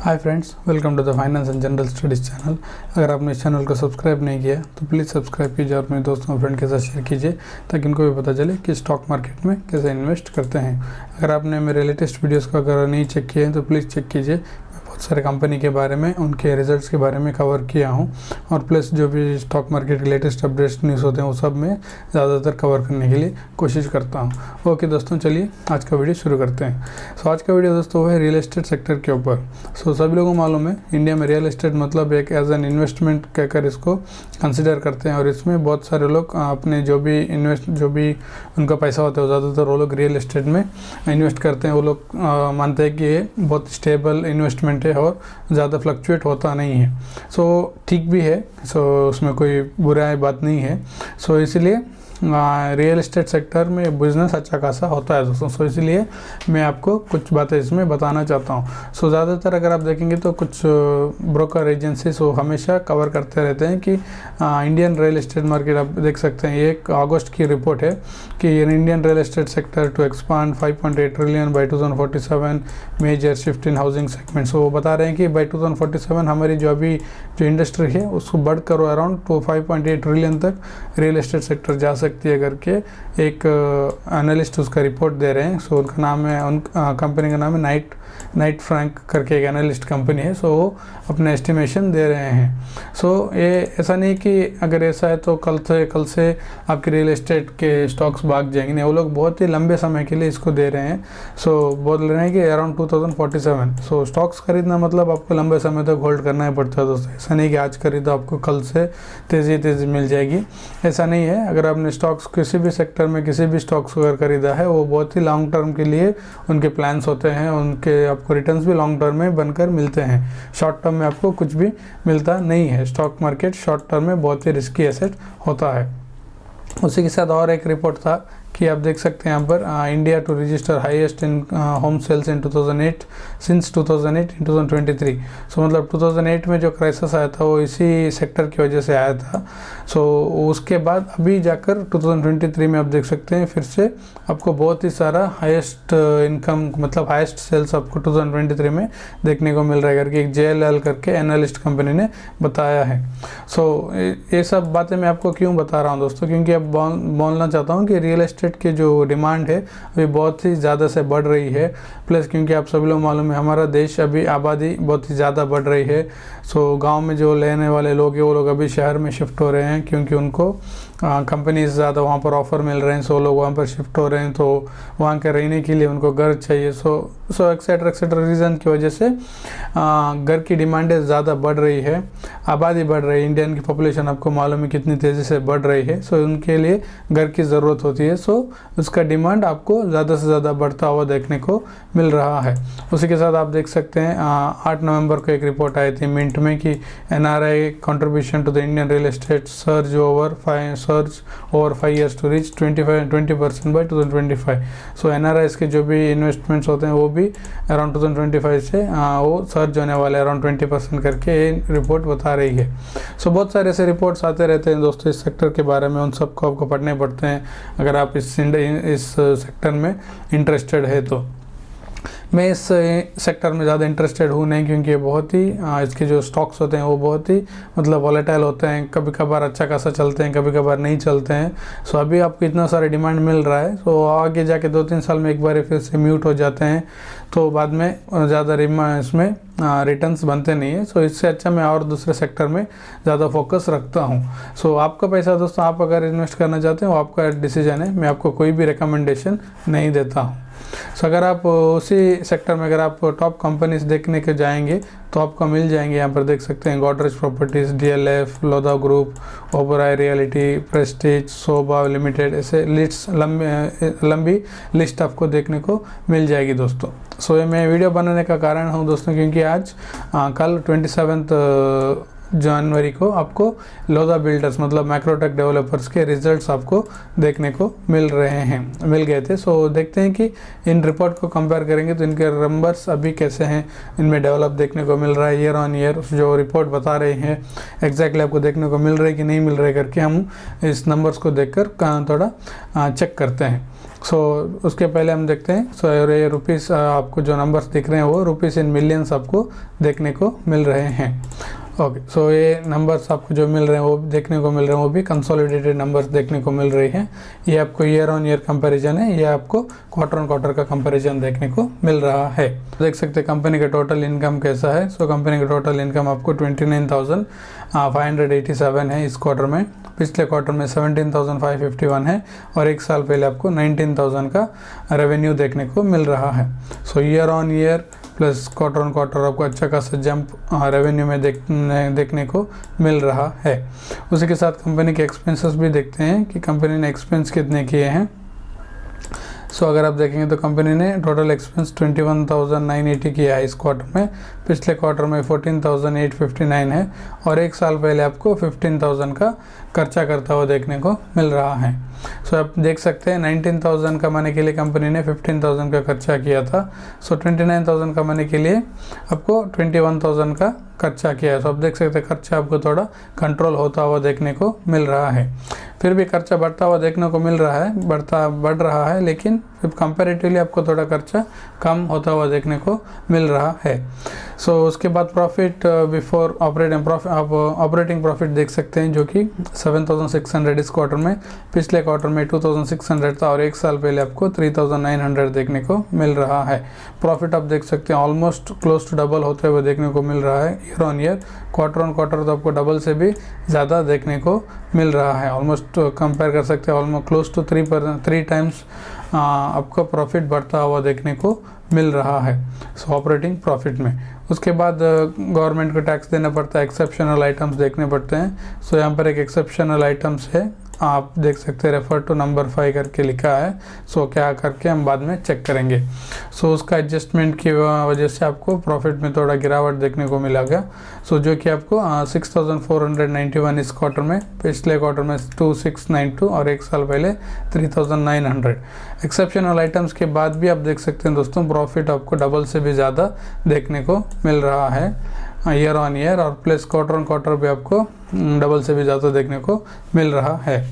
Hi friends, welcome to the finance and general studies channel. अगर आपने इस channel को सब्सक्राइब नहीं किया तो प्लीज़ सब्सक्राइब कीजिए और अपने दोस्तों और फ्रेंड के साथ शेयर कीजिए ताकि उनको भी पता चले कि स्टॉक मार्केट में कैसे इन्वेस्ट करते हैं। अगर आपने मेरे लेटेस्ट वीडियोस को अगर नहीं चेक किए हैं तो प्लीज़ चेक कीजिए। मैं बहुत सारे कंपनी के बारे में, उनके रिजल्ट्स के बारे में कवर किया हूँ और प्लस जो भी स्टॉक मार्केट के लेटेस्ट अपडेट्स न्यूज़ होते हैं वो सब मैं ज़्यादातर कवर करने के लिए कोशिश करता हूँ। ओके दोस्तों, चलिए आज का वीडियो शुरू करते हैं। आज का वीडियो दोस्तों है रियल एस्टेट सेक्टर के ऊपर। सभी लोगों को मालूम है इंडिया में रियल एस्टेट मतलब एक एज एन इन्वेस्टमेंट कहकर इसको कंसिडर करते हैं और इसमें बहुत सारे लोग अपने जो भी उनका पैसा होता है ज़्यादातर वो लोग रियल एस्टेट में इन्वेस्ट करते हैं। वो लोग मानते हैं कि ये बहुत स्टेबल इन्वेस्टमेंट है और ज़्यादा फ्लक्चुएट होता नहीं है। ठीक भी है, उसमें कोई बुरा बात नहीं है। इसलिए रियल एस्टेट सेक्टर में बिज़नेस अच्छा खासा होता है दोस्तों। इसलिए मैं आपको कुछ बातें इसमें बताना चाहता हूँ। ज़्यादातर अगर आप देखेंगे तो कुछ ब्रोकर एजेंसीज हमेशा कवर करते रहते हैं कि इंडियन रियल एस्टेट मार्केट, आप देख सकते हैं ये एक अगस्त की रिपोर्ट है कि Indian real estate sector to expand 5.8 trillion by 2047, major shift in housing segment. वो बता रहे हैं कि बाई 2047 हमारी जो इंडस्ट्री है उसको बढ़कर अराउंड 5.8 ट्रिलियन तक रियल एस्टेट सेक्टर जा सकती है करके एक एनालिस्ट उसका रिपोर्ट दे रहे हैं। उनका नाम है, कंपनी का नाम है नाइट फ्रैंक करके एक एनालिस्ट कंपनी है। वो अपने एस्टिमेशन दे रहे हैं। ये ऐसा नहीं कि अगर ऐसा है तो कल से आपके रियल एस्टेट के स्टॉक्स भाग जाएंगे, नहीं, वो लोग बहुत ही लंबे समय के लिए इसको दे रहे हैं। बोल रहे हैं कि अराउंड 2047। स्टॉक्स खरीदना मतलब आपको लंबे समय तक होल्ड करना ही पड़ता है दोस्तों। ऐसा नहीं कि आज खरीदो आपको कल से तेज़ी मिल जाएगी, ऐसा नहीं है। अगर आपने स्टॉक्स किसी भी सेक्टर में किसी भी स्टॉक्स अगर खरीदा है वो बहुत ही लॉन्ग टर्म के लिए उनके प्लान्स होते हैं, उनके आपको रिटर्न्स भी लॉन्ग टर्म में बनकर मिलते हैं। शॉर्ट टर्म में आपको कुछ भी मिलता नहीं है। स्टॉक मार्केट शॉर्ट टर्म में बहुत ही रिस्की एसेट होता है। उसी के साथ और एक रिपोर्ट था कि आप देख सकते हैं यहाँ पर India to register highest in home sales in 2008 since 2008 in 2023। मतलब 2008 में जो क्राइसिस आया था वो इसी सेक्टर की वजह से आया था। उसके बाद अभी जाकर 2023 में आप देख सकते हैं फिर से आपको बहुत ही सारा हाईएस्ट इनकम मतलब हाईएस्ट सेल्स आपको 2023 में देखने को मिल रहा है करके एक JLL करके एनालिस्ट कंपनी ने बताया है। ये सब बातें मैं आपको क्यों बता रहा हूँ दोस्तों, क्योंकि अब बोलना चाहता हूँ कि रियल एस्टेट की जो डिमांड है अभी बहुत ही ज़्यादा से बढ़ रही है। प्लस क्योंकि आप सभी लोग मालूम है हमारा देश अभी आबादी बहुत ही ज़्यादा बढ़ रही है। गांव में जो लेने वाले लोग हैं वो लोग अभी शहर में शिफ्ट हो रहे हैं क्योंकि उनको कंपनीज ज़्यादा वहाँ पर ऑफ़र मिल रहे हैं। लोग वहाँ पर शिफ्ट हो रहे हैं तो वहाँ के रहने के लिए उनको घर चाहिए। एक्सेट्रा रीज़न की वजह से घर की डिमांडें ज़्यादा बढ़ रही है, आबादी बढ़ रही है। इंडियन की पॉपुलेशन आपको मालूम है कितनी तेज़ी से बढ़ रही है। उनके लिए घर की ज़रूरत होती है। उसका डिमांड आपको ज़्यादा से ज़्यादा बढ़ता हुआ देखने को मिल रहा है। उसी के साथ आप देख सकते हैं 8 नवंबर को एक रिपोर्ट आई थी मिंट में कि NRI contribution to the Indian real estate surge over 5 years to reach 20% by 2025। NRIs के जो भी इन्वेस्टमेंट्स होते हैं वो भी अराउंड 2025 से वो सर्ज होने वाले अराउंड 20% करके ये रिपोर्ट बता रही है। बहुत सारे ऐसे रिपोर्ट्स आते रहते हैं दोस्तों इस सेक्टर के बारे में, उन सबको आपको पढ़ने पड़ते हैं अगर आप इस सेक्टर में इंटरेस्टेड है तो। मैं इस सेक्टर में ज़्यादा इंटरेस्टेड हूँ नहीं, क्योंकि ये बहुत ही इसके जो स्टॉक्स होते हैं वो बहुत ही मतलब वॉलेटाइल होते हैं। कभी कभार अच्छा खासा चलते हैं, कभी कभार नहीं चलते हैं। अभी आपको इतना सारा डिमांड मिल रहा है, आगे जाके 2-3 साल में एक बार फिर से म्यूट हो जाते हैं तो बाद में ज़्यादा इसमें रिटर्न्स बनते नहीं है। इससे अच्छा मैं और दूसरे सेक्टर में ज़्यादा फोकस रखता हूँ। आपका पैसा दोस्तों आप अगर इन्वेस्ट करना चाहते हैं वो आपका डिसीजन है, मैं आपको कोई भी रिकमेंडेशन नहीं देता हूँ। अगर आप उसी सेक्टर में अगर आप टॉप कंपनीज देखने के जाएंगे तो आपको मिल जाएंगे। यहाँ पर देख सकते हैं Godrej properties, DLF, Lodha group, Oberoi realty, prestige, Sobha limited, ऐसे लिस्ट लंबी लिस्ट आपको देखने को मिल जाएगी दोस्तों। ये मैं वीडियो बनाने का कारण हूँ दोस्तों क्योंकि आज कल 27 जनवरी को आपको लोधा बिल्डर्स मतलब मैक्रोटेक डेवलपर्स के रिजल्ट्स आपको देखने को मिल गए थे। देखते हैं कि इन रिपोर्ट को कंपेयर करेंगे तो इनके नंबर्स अभी कैसे हैं, इनमें डेवलप देखने को मिल रहा है ईयर ऑन ईयर। जो रिपोर्ट बता रहे हैं एग्जैक्टली आपको देखने को मिल रहा है कि नहीं मिल रहा है करके हम इस नंबर्स को देखकर थोड़ा चेक करते हैं। सो उसके पहले हम देखते हैं। सो ये रुपीस आपको जो नंबर्स दिख रहे हैं वो रुपीस इन मिलियंस आपको देखने को मिल रहे हैं। ओके, सो ये नंबर्स आपको जो मिल रहे हैं वो देखने को मिल रहे हैं, वो भी कंसोलिडेटेड नंबर्स देखने को मिल रही हैं। ये आपको ईयर ऑन ईयर कंपैरिजन है, ये आपको क्वार्टर ऑन क्वार्टर का कंपैरिजन देखने को मिल रहा है। देख सकते हैं कंपनी का टोटल इनकम कैसा है। सो कंपनी का टोटल इनकम आपको 29,587 है इस क्वार्टर में। पिछले क्वार्टर में 17,551 है और एक साल पहले आपको 19,000 का रेवेन्यू देखने को मिल रहा है। So year on year plus quarter on quarter आपको अच्छा खासा जंप रेवेन्यू में देखने को मिल रहा है। उसी के साथ कंपनी के एक्सपेंसेस भी देखते हैं कि कंपनी ने एक्सपेंस कितने किए हैं। सो अगर आप देखेंगे तो कंपनी ने टोटल एक्सपेंस 21,980 किया है इस क्वार्टर में। पिछले क्वार्टर में 14,859 है और एक साल पहले आपको 15,000 का खर्चा करता हुआ देखने को मिल रहा है। सो आप देख सकते हैं 19,000 कमाने के लिए कंपनी ने 15,000 का खर्चा किया था। सो 29,000 कमाने के लिए आपको 21,000 का खर्चा किया है। सो आप देख सकते हैं खर्चा आपको थोड़ा कंट्रोल होता हुआ देखने को मिल रहा है। फिर भी खर्चा बढ़ता हुआ देखने को मिल रहा है, बढ़ रहा है, लेकिन फिर कंपैरेटिवली आपको थोड़ा खर्चा कम होता हुआ देखने को मिल रहा है। सो उसके बाद प्रॉफिट बिफोर ऑपरेटिंग प्रॉफिट, आप ऑपरेटिंग प्रॉफिट देख सकते हैं जो कि 7,600 इस क्वार्टर में। पिछले क्वार्टर में 2,600 था और एक साल पहले आपको 3,900 देखने को मिल रहा है। प्रॉफिट आप देख सकते हैं ऑलमोस्ट क्लोज टू डबल होते हुए देखने को मिल रहा है year on year. Quarter on quarter तो आपको डबल से भी ज़्यादा देखने को मिल रहा है। ऑलमोस्ट कंपेयर कर सकते हैं, ऑलमोस्ट क्लोज टू 3 टाइम्स आपको प्रॉफिट बढ़ता हुआ देखने को मिल रहा है सो ऑपरेटिंग प्रॉफिट में। उसके बाद गवर्नमेंट को टैक्स देना पड़ता है, एक्सेप्शनल आइटम्स देखने पड़ते हैं। सो यहाँ पर एक एक्सेप्शनल आइटम्स है, आप देख सकते हैं रेफर टू नंबर 5 करके लिखा है। सो क्या करके हम बाद में चेक करेंगे। सो उसका एडजस्टमेंट की वजह से आपको प्रॉफिट में थोड़ा गिरावट देखने को मिला गया। सो जो कि आपको 6,491 इस क्वार्टर में, पिछले क्वार्टर में 2,692 और एक साल पहले 3,900। एक्सेप्शनल आइटम्स के बाद भी आप देख सकते हैं दोस्तों प्रॉफिट आपको डबल से भी ज़्यादा देखने को मिल रहा है ईयर ऑन ईयर, और प्लस क्वार्टर ऑन क्वार्टर भी आपको डबल से भी ज़्यादा देखने को मिल रहा है।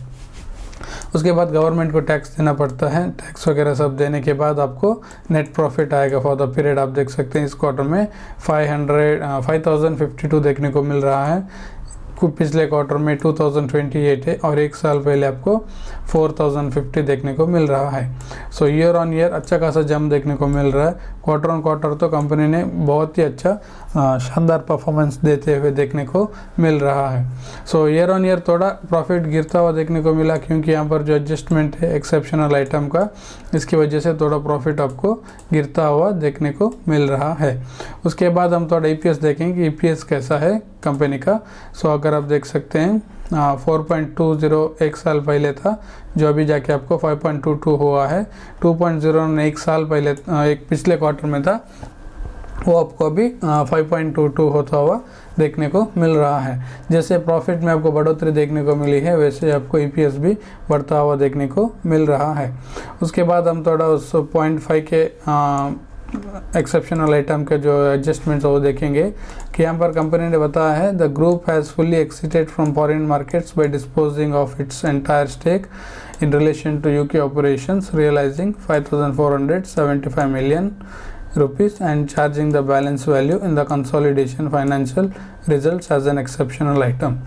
उसके बाद गवर्नमेंट को टैक्स देना पड़ता है। टैक्स वगैरह सब देने के बाद आपको नेट प्रॉफिट आएगा फॉर द पीरियड। आप देख सकते हैं इस क्वार्टर में 5,052 देखने को मिल रहा है। पिछले क्वार्टर में 2,028 है और एक साल पहले आपको 4,050 देखने को मिल रहा है। सो ईयर ऑन ईयर अच्छा खासा जंप देखने को मिल रहा है। क्वार्टर ऑन क्वार्टर तो कंपनी ने बहुत ही अच्छा शानदार परफॉर्मेंस देते हुए देखने को मिल रहा है। सो ईयर ऑन ईयर थोड़ा प्रॉफिट गिरता हुआ देखने को मिला, क्योंकि यहाँ पर जो एडजस्टमेंट है एक्सेप्शनल आइटम का, इसकी वजह से थोड़ा प्रॉफिट आपको गिरता हुआ देखने को मिल रहा है। उसके बाद हम थोड़ा EPS देखेंगे कि EPS कैसा है कंपनी का। सो अगर आप देख सकते हैं 4.20 एक साल पहले था, जो अभी जाके आपको 5.22 हुआ है। 2.0 एक साल पहले एक पिछले क्वार्टर में था, वो आपको अभी 5.22 होता हुआ देखने को मिल रहा है। जैसे प्रॉफिट में आपको बढ़ोतरी देखने को मिली है, वैसे आपको EPS भी बढ़ता हुआ देखने को मिल रहा है। उसके बाद हम थोड़ा उस 0.5 के एक्सेप्शनल आइटम के जो एडजस्टमेंट्स वो देखेंगे कि यहाँ पर कंपनी ने बताया है the group has fully exited from foreign markets by disposing of its entire stake in relation to UK operations, realizing 5,475 million rupees and charging the balance value in the consolidation financial results as an exceptional item।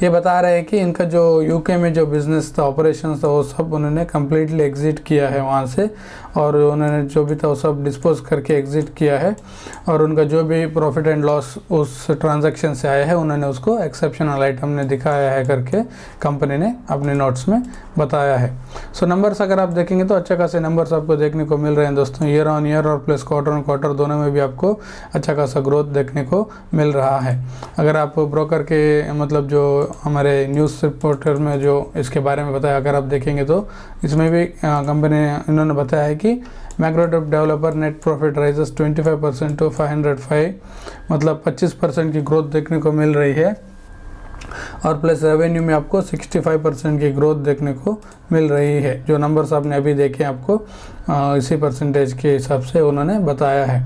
ये बता रहे हैं कि इनका जो UK में जो business था, ऑपरेशंस था, वो सब उन्होंने कम्प्लीटली एग्ज़िट किया है वहाँ से, और उन्होंने जो भी था वो सब डिस्पोज करके एग्ज़िट किया है, और उनका जो भी प्रॉफिट एंड लॉस उस ट्रांजैक्शन से आया है उन्होंने उसको एक्सेप्शनल आइटम ने दिखाया है करके कंपनी ने अपने नोट्स में बताया है। सो नंबर्स अगर आप देखेंगे तो अच्छा खासे नंबर्स आपको देखने को मिल रहे हैं दोस्तों, ईयर ऑन ईयर और प्लस क्वार्टर ऑन क्वार्टर दोनों में भी आपको अच्छा खासा ग्रोथ देखने को मिल रहा है। अगर आप ब्रोकर के मतलब जो हमारे न्यूज़ रिपोर्टर में जो इसके बारे में बताया, अगर आप देखेंगे तो इसमें भी कंपनी इन्होंने बताया है कि Macrotech developer net profit rises 25% to 505, मतलब 25% की ग्रोथ देखने को मिल रही है। और प्लस रेवेन्यू में आपको 65% की ग्रोथ देखने को मिल रही है। जो नंबर्स आपने अभी देखे आपको इसी परसेंटेज के हिसाब से उन्होंने बताया है।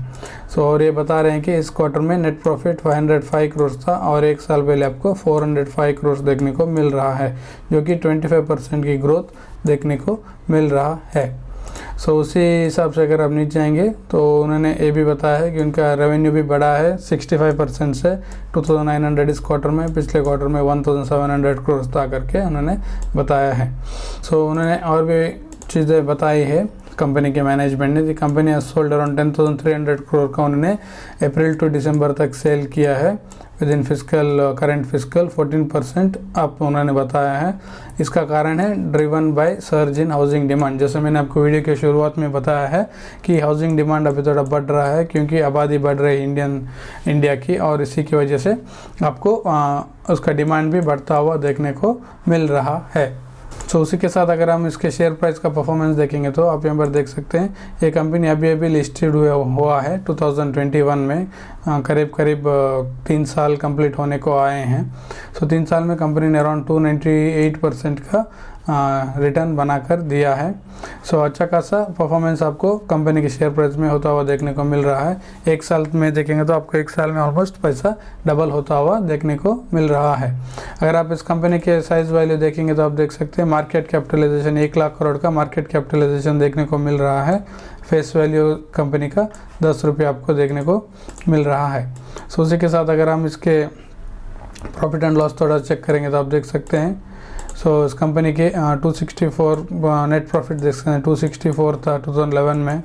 और ये बता रहे हैं कि इस क्वार्टर में नेट प्रॉफिट 505 करोड़ था और एक साल पहले आपको 405 करोड़ देखने को मिल रहा है, जो कि 25% की ग्रोथ देखने को मिल रहा है। उसी हिसाब से अगर आप नीचे आएंगे तो उन्होंने ये भी बताया है कि उनका रेवेन्यू भी बढ़ा है 65% से 2900 इस क्वार्टर में, पिछले क्वार्टर में 1700 करोड़ था करके उन्होंने बताया है। उन्होंने और भी चीज़ें बताई है कंपनी के मैनेजमेंट ने। कंपनी सोल्ड अराउंड 10,300 करोड़ का उन्होंने अप्रैल टू दिसंबर तक सेल किया है with in current physical 14% up उन्होंने बताया है। इसका कारण है driven by surge in housing demand. जैसे मैंने आपको वीडियो के शुरुआत में बताया है कि हाउसिंग डिमांड अभी थोड़ा बढ़ रहा है क्योंकि आबादी बढ़ रही है इंडिया की, और इसी की वजह से आपको उसका डिमांड भी बढ़ता हुआ देखने को मिल रहा है। उसी के साथ अगर हम इसके शेयर प्राइस का परफॉर्मेंस देखेंगे तो आप यहाँ पर देख सकते हैं ये कंपनी अभी लिस्टेड हुआ है 2021 में, करीब 3 साल कंप्लीट होने को आए हैं। 3 साल में कंपनी ने अराउंड 298% का रिटर्न बनाकर दिया है। अच्छा खासा परफॉर्मेंस आपको कंपनी के शेयर प्राइस में होता हुआ देखने को मिल रहा है। एक साल में देखेंगे तो आपको एक साल में ऑलमोस्ट पैसा डबल होता हुआ देखने को मिल रहा है। अगर आप इस कंपनी के साइज वैल्यू देखेंगे तो आप देख सकते हैं मार्केट कैपिटलाइजेशन 1 लाख करोड़ का मार्केट कैपिटलाइजेशन देखने को मिल रहा है। फेस वैल्यू कंपनी का 10 रुपये आपको देखने को मिल रहा है। उसी के साथ अगर हम इसके प्रॉफिट एंड लॉस थोड़ा चेक करेंगे तो आप देख सकते हैं इस कंपनी के 264 नेट प्रॉफिट देख सकते हैं। 264 था 2011 में,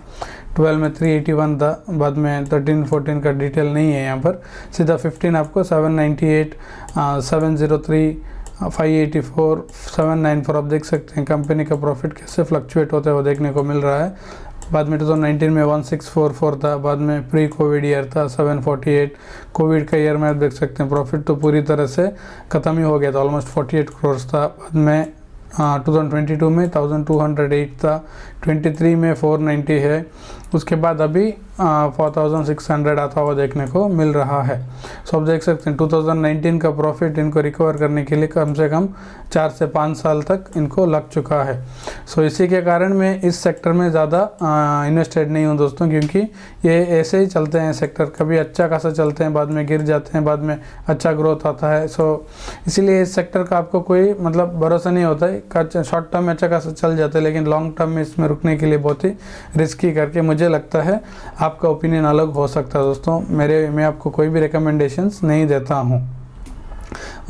12 में 381 था, बाद में 13-14 का डिटेल नहीं है यहाँ पर, सीधा 15 आपको 798, 703, 584, 794 आप देख सकते हैं कंपनी का प्रॉफिट कैसे फ्लक्चुएट होते हुए देखने को मिल रहा है। बाद में 2019 में 1644 था, बाद में प्री कोविड ईयर था 748, कोविड का ईयर में आप देख सकते हैं प्रॉफिट तो पूरी तरह से ख़त्म ही हो गया था, ऑलमोस्ट 48 करोड़ था। बाद में 2022 में 1208 था, 23 में 490 है, उसके बाद अभी 4600 आता हुआ देखने को मिल रहा है। आप देख सकते हैं 2019 का प्रॉफिट इनको रिकवर करने के लिए कम से कम 4 से 5 साल तक इनको लग चुका है। इसी के कारण मैं इस सेक्टर में ज़्यादा इन्वेस्टेड नहीं हूँ दोस्तों, क्योंकि ये ऐसे ही चलते हैं सेक्टर, कभी अच्छा खासा चलते हैं, बाद में गिर जाते हैं, बाद में अच्छा ग्रोथ आता है। इसीलिए इस सेक्टर का आपको कोई भरोसा नहीं होता है। शॉर्ट टर्म में अच्छा खासा चल जाता है, लेकिन लॉन्ग टर्म में इसमें रुकने के लिए बहुत ही रिस्की करके मुझे लगता है। आपका ओपिनियन अलग हो सकता है दोस्तों, मैं आपको कोई भी रिकमेंडेशंस नहीं देता हूँ।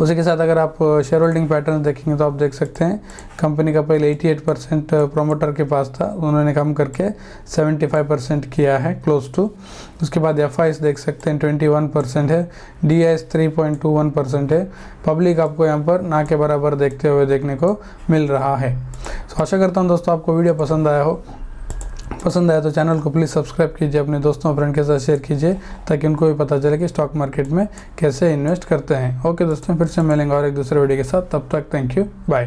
उसी के साथ अगर आप शेयर होल्डिंग पैटर्न देखेंगे तो आप देख सकते हैं कंपनी का पहले 88% प्रोमोटर के पास था, उन्होंने कम करके 75% किया है क्लोज टू। उसके बाद एफआईएस देख सकते हैं 21% है, डीआईएस 3.21% है, पब्लिक आपको यहाँ पर ना के बराबर देखते हुए देखने को मिल रहा है। आशा करता हूँ दोस्तों आपको वीडियो पसंद आया हो। पसंद आया तो चैनल को प्लीज़ सब्सक्राइब कीजिए, अपने दोस्तों और फ्रेंड के साथ शेयर कीजिए ताकि उनको भी पता चले कि स्टॉक मार्केट में कैसे इन्वेस्ट करते हैं। ओके दोस्तों, फिर से मिलेंगे और एक दूसरे वीडियो के साथ, तब तक थैंक यू, बाय।